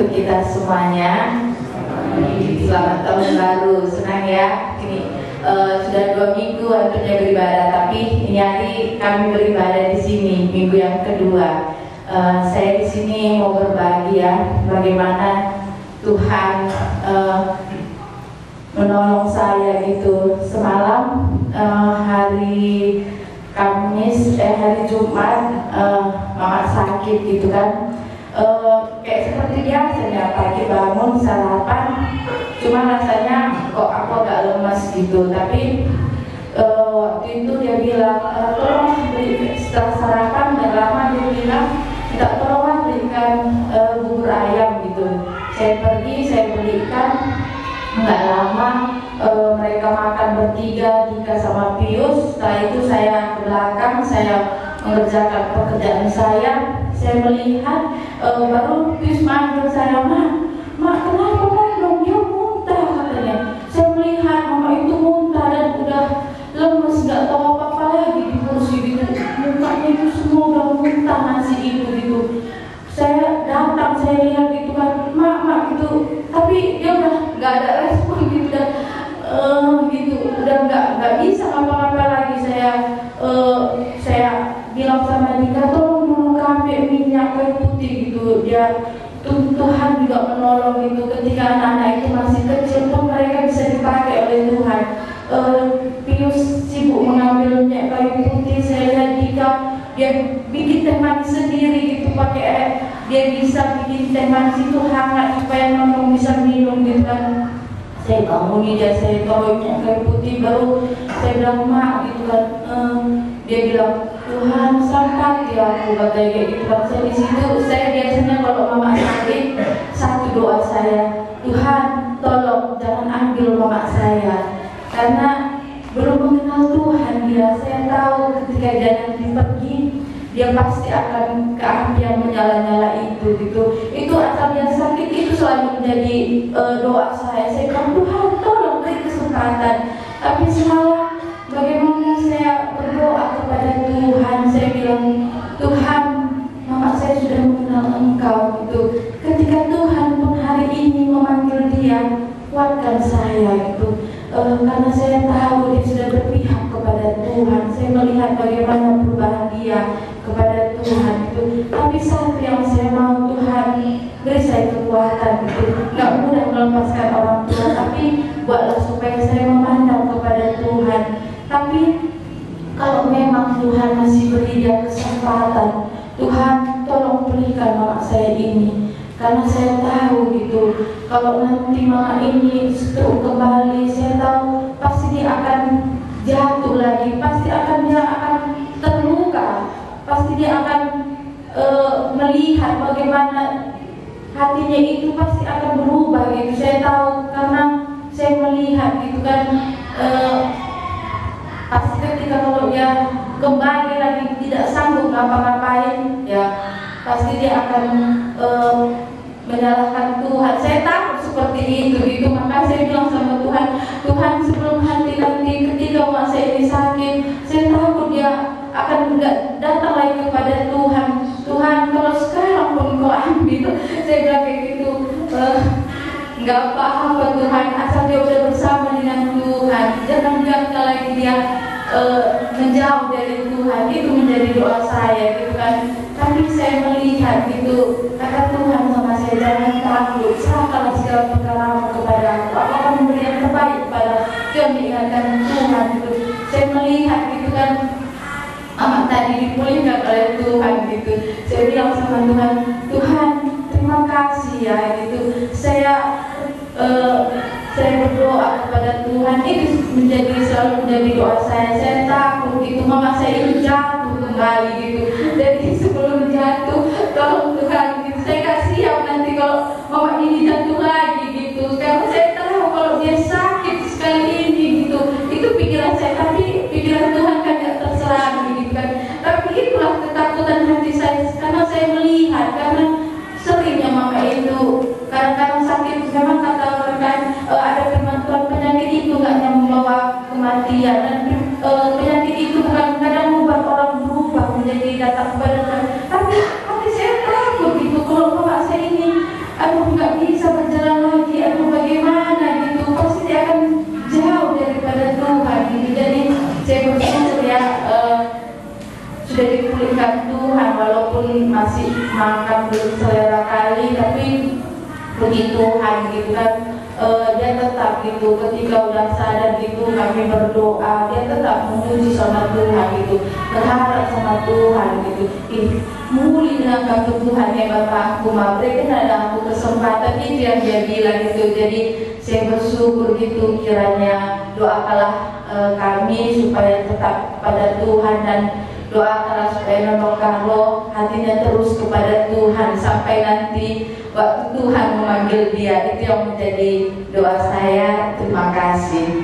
Kita semuanya, selamat tahun baru. Senang ya, ini sudah 2 minggu waktunya beribadah, tapi ini hari kami beribadah di sini minggu yang kedua. Saya di sini mau berbagi ya, bagaimana Tuhan menolong saya gitu. Semalam hari Kamis, hari Jumat, mama sakit gitu kan. Kayak seperti biasanya pagi bangun sarapan, cuma rasanya kok aku agak lemas gitu. Tapi waktu itu dia bilang tolong beli, setelah sarapan nggak lama dia bilang minta tolong belikan bubur ayam gitu. Saya pergi, saya belikan, nggak lama mereka makan bertiga, Dika sama Pius. Setelah itu saya ke belakang, saya mengerjakan pekerjaan saya melihat baru Pius manggil saya, Mak kenapa dong, dia muntah katanya. Saya melihat mama itu muntah dan udah lemes, nggak tahu apa-apa lagi di kursi gitu, mukanya itu semua udah muntah nasi itu gitu. Saya datang, saya lihat gitu kan, mak gitu, tapi dia udah nggak ada respon gitu dan gitu, udah nggak bisa apa-apa lagi. Saya bilang sama Dika, tolong dulu ambil minyak kayu putih gitu. Tuhan juga menolong gitu. Ketika anak-anak itu masih kecil pun mereka bisa dipakai oleh Tuhan. Pius sibuk mengambil minyak kayu putih, saya lihat Dika dia bikin teh manis sendiri gitu pakai dia bisa bikin teh manis itu hangat supaya Nonong bisa minum gitu kan. Saya bangun dia, saya taruh minyak kayu putih, baru saya bilang mak gitu kan. Dia bilang, Tuhan sampai ya aku katanya kayak gitu kan. Saya di situ, saya biasanya kalau mama sakit, satu doa saya, Tuhan tolong jangan ambil mama saya, karena belum mengenal Tuhan dia. Saya tahu ketika dia nanti pergi, dia pasti akan ke api yang menyala-nyala itu gitu. Itu asal dia sakit itu selalu menjadi doa saya. Saya bilang, Tuhan tolong beri kesempatan. Tapi semalam bagaimana saya berdoa kepada Tuhan, saya bilang, Tuhan, mama saya sudah mengenal Engkau gitu. Ketika Tuhan pun hari ini memanggil dia, kuatkan saya gitu. Karena saya tahu dia sudah berpihak kepada Tuhan. Saya melihat bagaimana perubahan dia kepada Tuhan itu. Tapi satu yang saya mau, Tuhan beri saya kekuatan gitu. Gak mudah melepaskan orang tua, tapi buatlah supaya saya memandang kepada Tuhan. Tapi kalau memang Tuhan masih beri dia kesempatan, Tuhan tolong berikan mama saya ini. Karena saya tahu gitu, kalau nanti mama ini stroke kembali, saya tahu pasti dia akan jatuh lagi, pasti dia akan terluka, pasti dia akan melihat bagaimana hatinya itu pasti akan berubah gitu. Saya tahu karena saya melihat gitu kan, pasti ketika kalau dia kembali lagi tidak sanggup ngapa-ngapain ya, pasti dia akan menyalahkan Tuhan. Saya takut seperti itu gitu. Maka saya bilang sama Tuhan, Tuhan sebelum nanti ketika mak saya ini sakit, saya takut dia akan enggak datang lagi kepada Tuhan. Tuhan kalau sekarang pun kau ambil, saya bilang kayak gitu, enggak apa-apa Tuhan, asal dia udah bersama dengan Tuhan, jangan biarkan lagi dia menjauh dari Tuhan. Itu menjadi doa saya gitu kan. Tapi saya melihat gitu, kata Tuhan sama saya, jangan takut, serahkanlah segala perkaramu kepada aku akan memberi yang terbaik kepada yang diingatkan Tuhan gitu. Saya melihat gitu kan, amat tadi dipulihkan oleh Tuhan gitu. Saya bilang sama Tuhan, Tuhan terima kasih ya gitu. Saya berdoa kepada Tuhan, itu selalu menjadi doa saya. Saya takut itu mama saya ini jatuh kembali gitu. Jadi sebelum jatuh, tolong Tuhan gitu. Saya gak siap nanti kalau mama ini jatuh lagi gitu. Karena saya tahu kalau dia sakit sekali ini gitu. Itu pikiran saya, tapi pikiran Tuhan kan gak terserah gitu kan. Tapi itulah ketakutan hati saya, karena saya melihat, karena seringnya mama itu kadang-kadang sakit. Memang kata orang kan ada firman Tuhan, penyakit itu gak hanya membawa kematian, dan penyakit itu kadang-kadang membuat orang berubah menjadi datang kepada Tuhan. Tapi saya takut gitu kalau mama saya ini, aduh masih makan belum selera kali, tapi puji Tuhan gitu kan. Dia tetap gitu, ketika udah sadar gitu kami berdoa, dia tetap memuji sama Tuhan gitu, berharap sama Tuhan gitu. Muli dengan kasih Tuhan ya Bapak, aku mau berikan ada aku kesempatan, itu yang dia bilang gitu. Jadi saya bersyukur gitu, kiranya doakanlah kami supaya tetap pada Tuhan, dan doakanlah supaya Nono Carlo hatinya terus kepada Tuhan sampai nanti waktu Tuhan memanggil dia. Itu yang menjadi doa saya. Terima kasih.